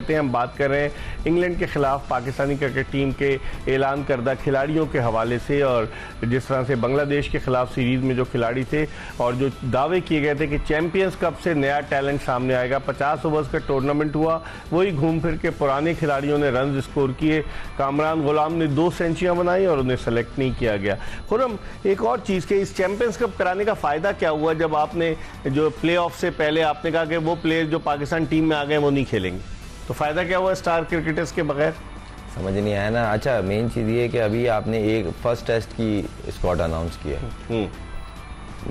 लेते हैं। हम बात कर रहे हैं इंग्लैंड के खिलाफ पाकिस्तानी क्रिकेट टीम के ऐलान करदा खिलाड़ियों के हवाले से, और जिस तरह से बांग्लादेश के खिलाफ सीरीज में जो खिलाड़ी थे और जो दावे किए गए थे कि चैंपियंस कप से नया टैलेंट सामने आएगा। 50 ओवर्स का टूर्नामेंट हुआ, वही घूम फिर के पुराने खिलाड़ियों ने रन स्कोर किए। कामरान गुलाम ने 2 सेंचुरियां बनाई और उन्हें सेलेक्ट नहीं किया गया। खुर्रम, एक और चीज़ के इस चैंपियंस कप कराने का फ़ायदा क्या हुआ जब आपने जो प्ले ऑफ से पहले आपने कहा कि वो प्लेयर जो पाकिस्तान टीम में आ गए वो नहीं खेलेंगे, तो फ़ायदा क्या हुआ स्टार क्रिकेटर्स के बगैर? समझ नहीं आया ना। अच्छा, मेन चीज़ ये कि अभी आपने एक फर्स्ट टेस्ट की स्क्वाड अनाउंस किया,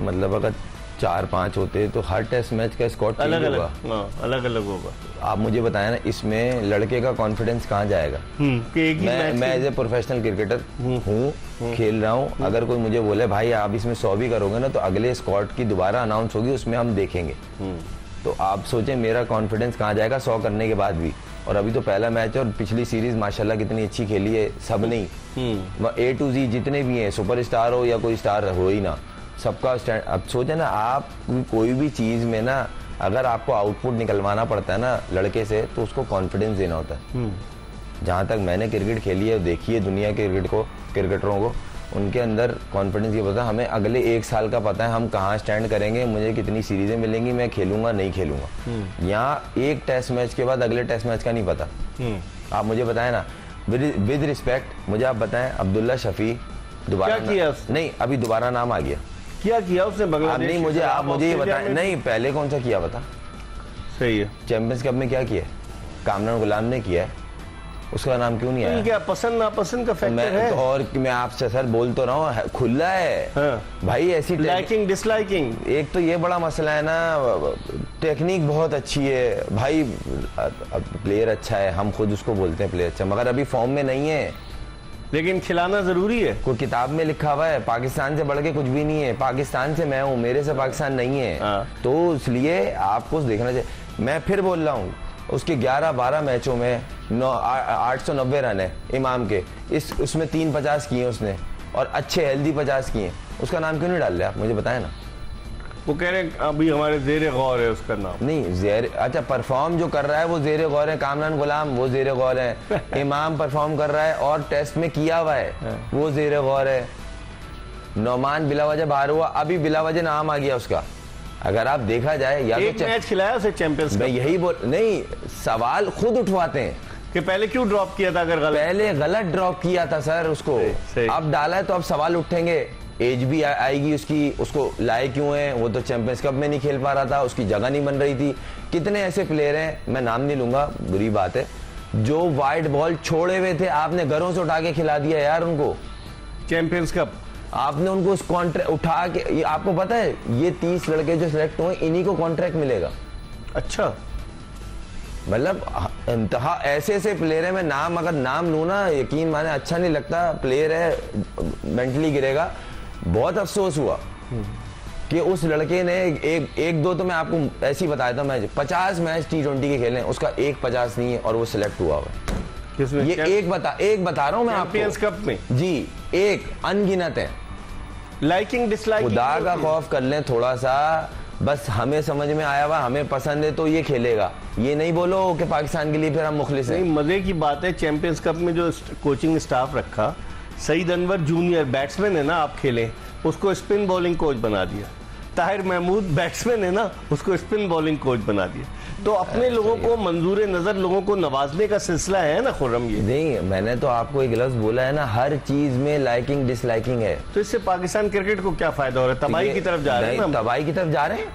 मतलब अगर 4-5 होते तो हर टेस्ट मैच का स्क्वाड अलग अलग होगा। आप मुझे बताया ना, इसमें लड़के का कॉन्फिडेंस कहाँ जाएगा? मैं एज ए प्रोफेशनल क्रिकेटर हूँ, खेल रहा हूँ। अगर कोई मुझे बोले भाई आप इसमें 100 भी करोगे ना तो अगले स्क्वाड की दोबारा अनाउंस होगी, उसमें हम देखेंगे। तो आप सोचें मेरा कॉन्फिडेंस कहाँ जाएगा 100 करने के बाद भी। और अभी तो पहला मैच है और पिछली सीरीज माशाल्लाह कितनी अच्छी खेली है सब ने। A to Z जितने भी हैं, सुपरस्टार हो या कोई स्टार हो ही ना, सबका स्टैंड। अब सोचे ना, आप कोई भी चीज़ में ना अगर आपको आउटपुट निकलवाना पड़ता है ना लड़के से, तो उसको कॉन्फिडेंस देना होता है। जहाँ तक मैंने क्रिकेट खेली है, देखी है दुनिया के क्रिकेटरों को, उनके अंदर कॉन्फिडेंस ये पता है, हमें अगले 1 साल का पता है हम कहाँ स्टैंड करेंगे, मुझे कितनी सीरीजें मिलेंगी, मैं खेलूंगा नहीं खेलूंगा। यहाँ एक टेस्ट मैच के बाद अगले टेस्ट मैच का नहीं पता। आप मुझे बताएं ना, विद रिस्पेक्ट मुझे आप बताएं, अब्दुल्ला शफी दोबारा नहीं, अभी दोबारा नाम आ गया। क्या किया उसने बांग्लादेश? नहीं मुझे, आप मुझे ये बताएं। नहीं, पहले कौन सा किया बता? सही है, चैंपियंस कप में क्या किया? कामरान गुलाम ने किया है, उसका नाम क्यों नहीं आया? क्या पसंद नापसंद का फैक्टर है? और मैं आपसे सर बोल तो रहा हूँ, खुला है। हाँ। भाई ऐसी लाइकिंग डिसलाइकिंग, एक तो ये बड़ा मसला है ना, टेक्निक बहुत अच्छी है भाई, प्लेयर अच्छा है, हम खुद उसको बोलते हैं प्लेयर अच्छा, मगर अभी फॉर्म में नहीं है। लेकिन खिलाना जरूरी है। कोई किताब में लिखा हुआ है पाकिस्तान से बढ़ के कुछ भी नहीं है, पाकिस्तान से मैं हूँ, मेरे से पाकिस्तान नहीं है। तो इसलिए आपको देखना चाहिए। मैं फिर बोल रहा हूँ, उसके 11-12 मैचों में 890 रन है इमाम के, उसमें 3 50 किए उसने, और अच्छे हेल्दी 50 किए। उसका नाम क्यों नहीं डाल रहे आप मुझे बताएं ना? वो कह रहे हैं अभी हमारे ज़ेरे गौर है उसका नाम। नहीं, अच्छा परफॉर्म जो कर रहा है वो ज़ेरे गौर है, कामरान गुलाम वो ज़ेरे गौर है, इमाम परफॉर्म कर रहा है और टेस्ट में किया हुआ है वो ज़ेरे गौर है। नौमान बिलावजह बाहर हुआ, अभी बिलावजह नाम आ गया उसका। अगर आप देखा जाए, या एक मैच खिलाया उसे चैंपियंस कप। मैं यही बोल, नहीं सवाल खुद उठवाते हैं कि पहले क्यों ड्रॉप किया था? अगर पहले गलत ड्रॉप किया था सर उसको, अब डाला है तो अब सवाल उठेंगे, एज भी आएगी उसकी, उसको लाए क्यों है? वो तो चैंपियंस कप में नहीं खेल पा रहा था, उसकी जगह नहीं बन रही थी। कितने ऐसे प्लेयर हैं, मैं नाम नहीं लूंगा, बुरी बात है, जो वाइड बॉल छोड़े हुए थे, आपने घरों से उठा के खिला दिया यार उनको चैंपियंस कप। आपने उनको उस कॉन्ट्रैक्ट उठा के, आपको पता है ये 30 लड़के जो सिलेक्ट हुए इन्हीं को कॉन्ट्रैक्ट मिलेगा। अच्छा, मतलब इंतहा ऐसे प्लेयर है, मैं नाम अगर नाम लूँ ना, यकीन माने अच्छा नहीं लगता, प्लेयर है मेंटली गिरेगा। बहुत अफसोस हुआ कि उस लड़के ने एक दो तो मैं आपको ऐसे ही बताया था, मैच 50 मैच T20 के खेले, उसका एक 50 नहीं है और वो सिलेक्ट हुआ है। किसमें? ये एक बता रहा हूं मैं आपको, चैंपियंस कप में जी, एक अनगिनत है। लाइकिंग डिसलाइकिंग, खुदा का खौफ कर लें थोड़ा सा, बस हमें समझ में आया हुआ, हमें पसंद है तो ये खेलेगा। ये नहीं बोलो कि पाकिस्तान के लिए फिर हम मुखलिस हैं। मजे की बात है, चैंपियंस कप में जो कोचिंग स्टाफ रखा, सईद अनवर जूनियर बैट्समैन है ना, आप खेले, उसको स्पिन बॉलिंग कोच बना दिया। ताहिर महमूद बैट्समैन है ना, उसको स्पिन बॉलिंग कोच बना दिया। तो अपने लोगों को मंजूर नजर, लोगों को नवाजने का सिलसिला है ना खुर्रम। ये नहीं, मैंने तो आपको एक लफ्ज बोला है ना, हर चीज में लाइकिंग डिसलाइकिंग है। तो इससे पाकिस्तान क्रिकेट को क्या फायदा हो रहा है? तबाही की तरफ जा रहे हैं, तबाही की तरफ जा रहे हैं।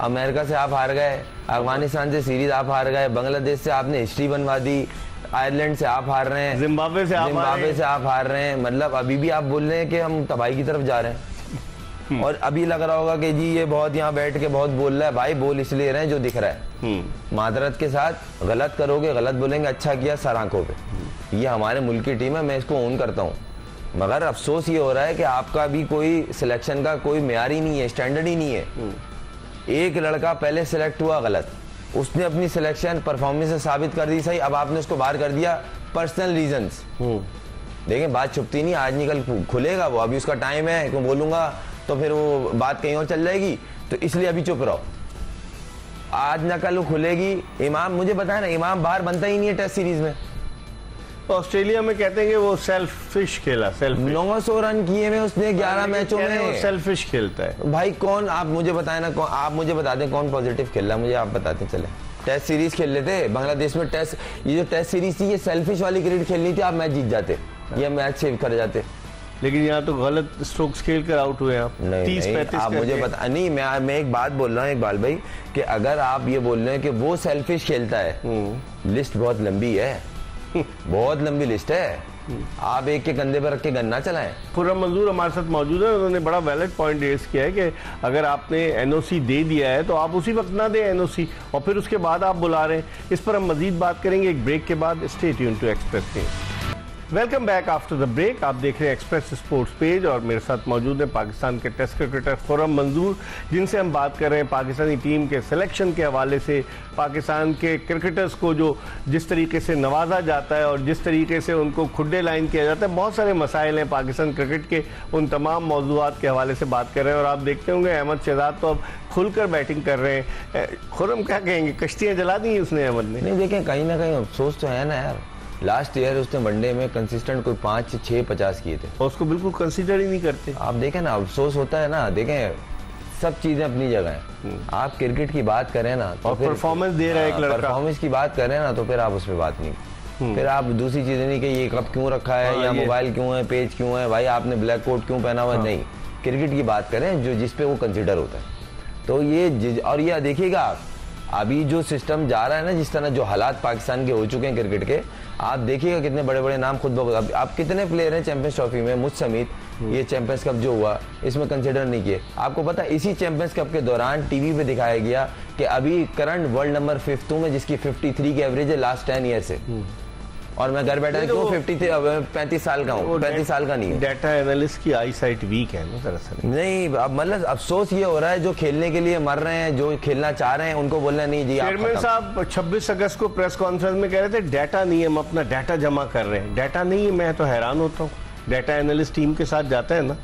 अमेरिका से आप हार गए, अफगानिस्तान से सीरीज आप हार गए, बांग्लादेश से आपने हिस्ट्री बनवा दी, आयरलैंड से आप हार रहे हैं, जिम्बाब्वे से आप हार रहे हैं। मतलब अभी भी आप बोल रहे हैं कि हम तबाही की तरफ जा रहे हैं। और अभी लग रहा होगा कि जी ये बहुत यहाँ बैठ के बहुत बोल रहा है। भाई बोल इसलिए रहे हैं जो दिख रहा है, मादरत के साथ। गलत करोगे, गलत बोलेंगे, अच्छा किया सर आंखों पे। ये हमारे मुल्क की टीम है, मैं इसको ओन करता हूँ। मगर अफसोस ये हो रहा है कि आपका भी कोई सिलेक्शन का कोई मेयार ही नहीं है, स्टैंडर्ड ही नहीं है। एक लड़का पहले सिलेक्ट हुआ गलत, उसने अपनी सिलेक्शन परफॉर्मेंस से साबित कर दी सही, अब आपने उसको बाहर कर दिया पर्सनल रीजंस। देखें बात छुपती नहीं, आज निकल खुलेगा वो, अभी उसका टाइम है, क्यों बोलूंगा तो फिर वो बात कहीं और चल जाएगी, तो इसलिए अभी चुप रहो। आज ना कल खुलेगी। इमाम मुझे बताया ना, इमाम बाहर बनता ही नहीं है टेस्ट सीरीज में। ऑस्ट्रेलिया में कहते हैं कि वो सेल्फिश खेला, 900 रन किए हुए उसने 11 मैचों में। सेल्फिश खेलता है भाई। कौन, आप मुझे बताए ना, आप मुझे बता दें कौन पॉजिटिव खेल रहा है, मुझे आप बताते चले। टेस्ट सीरीज खेल लेते बांग्लादेश में, ये जो टेस्ट सीरीज थी ये सेल्फिश वाली क्रिकेट खेलनी थी, आप मैच जीत जाते, ये मैच सेव कर जाते। लेकिन यहाँ तो गलत स्ट्रोक्स खेल कर आउट हुए आप। 30-35 आप मुझे बता नहीं, मैं एक बात बोल रहा हूँ इकबाल भाई, कि अगर आप ये बोल रहे हैं कि वो सेल्फिश खेलता है, लिस्ट बहुत लंबी है, बहुत लंबी लिस्ट है। आप एक के कंधे पर रख के गन्ना चलाएं। खुर्रम मंजूर हमारे साथ मौजूद है, उन्होंने बड़ा वैलिड पॉइंट रेज किया है कि अगर आपने एनओसी दे दिया है तो आप उसी वक्त ना दें एनओसी, और फिर उसके बाद आप बुला रहे हैं। इस पर हम मजीद बात करेंगे एक ब्रेक के बाद। Stay tuned to Express News. Welcome back after the break. आप देख रहे हैं एक्सप्रेस स्पोर्ट्स पेज और मेरे साथ मौजूद हैं पाकिस्तान के टेस्ट क्रिकेटर खुर्रम मंजूर, जिनसे हम बात कर रहे हैं पाकिस्तानी टीम के सिलेक्शन के हवाले से, पाकिस्तान के क्रिकेटर्स को जो जिस तरीके से नवाजा जाता है और जिस तरीके से उनको खुड्डे लाइन किया जाता है। बहुत सारे मसाइल हैं पाकिस्तान क्रिकेट के, उन तमाम मौजूदात के हवाले से बात कर रहे हैं। और आप देखते होंगे अहमद शहजाद तो अब खुलकर बैटिंग कर रहे हैं। खुर्रम क्या कहेंगे, कश्तियाँ जला दी उसने अहमद ने? नहीं, देखें कहीं ना कहीं अफसोस तो है ना यार। लास्ट ईयर उसने वनडे में कंसिस्टेंट कोई 5-6 50 किए थे, और उसको बिल्कुल कंसीडर ही नहीं करते। आप देखें ना, अफसोस होता है ना। देखें सब चीजें अपनी जगह हैं। आप क्रिकेट की बात करें ना तो फिर परफॉर्मेंस दे रहा है एक लड़का, परफॉर्मेंस की बात करें ना तो फिर आप उस पर बात नहीं। फिर आप दूसरी चीजें नहीं कि ये कप क्यों रखा है, या मोबाइल क्यों है, पेज क्यों है, भाई आपने ब्लैक कोट क्यों पहना हुआ है। नहीं, क्रिकेट की बात करें जो जिसपे वो कंसिडर होता है। तो ये और ये देखिएगा अभी जो सिस्टम जा रहा है ना, जिस तरह जो हालात पाकिस्तान के हो चुके हैं क्रिकेट के, आप देखिएगा कितने बड़े बड़े नाम खुद आप कितने प्लेयर हैं चैंपियंस ट्रॉफी में, मुझ समेत, ये चैंपियंस कप जो हुआ इसमें कंसिडर नहीं किए। आपको पता है इसी चैंपियंस कप के दौरान टीवी पे दिखाया गया कि अभी करंट वर्ल्ड नंबर 5 में, जिसकी 53 की एवरेज है लास्ट 10 ईयर से, और मैं घर बैठा क्यों 35 साल का हूँ, 35 साल का नहीं है। डाटा एनालिस्ट की आई साइट वीक है ना दरअसल। नहीं, अब मतलब अफसोस ये हो रहा है जो खेलने के लिए मर रहे हैं, जो खेलना चाह रहे हैं, उनको बोलना नहीं जी। चेयरमैन साहब 26 अगस्त को प्रेस कॉन्फ्रेंस में कह रहे थे डाटा नहीं है, हम अपना डाटा जमा कर रहे हैं। डाटा नहीं है, मैं तो हैरान होता हूँ। डाटा एनालिस्ट टीम के साथ जाता है ना,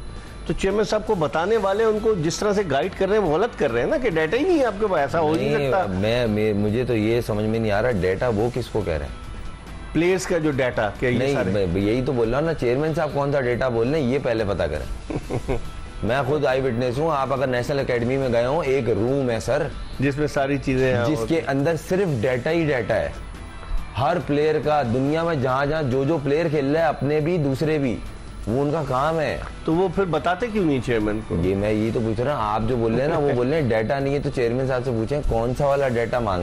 तो चेयरमैन साहब को बताने वाले उनको जिस तरह से गाइड कर रहे हैं वो गलत कर रहे हैं ना, कि डाटा ही नहीं है आपके पास, ऐसा हो नहीं सकता। मुझे तो ये समझ में नहीं आ रहा डाटा वो किसको कह रहे हैं, प्लेयर्स का जो डाटा क्या? नहीं, यही तो बोल रहा हूँ ना, चेयरमैन साहब कौन सा डाटा बोल रहे हैं ये पहले पता करें। मैं खुद आई विटनेस हूँ। आप अगर नेशनल एकेडमी में गए हो, एक रूम है सर जिसमें सारी चीजें हैं, जिसके अंदर सिर्फ डाटा ही डाटा है, हर प्लेयर का। दुनिया में जहाँ जहाँ जो प्लेयर खेल रहा है, अपने भी दूसरे भी, वो उनका काम है। तो वो फिर बताते क्यों नहीं चेयरमैन को? ये मैं यही तो पूछ रहा हूँ। आप जो बोल रहे हैं ना, वो बोल रहे हैं डाटा नहीं है, तो चेयरमैन साहब से पूछें कौन सा वाला डाटा मांग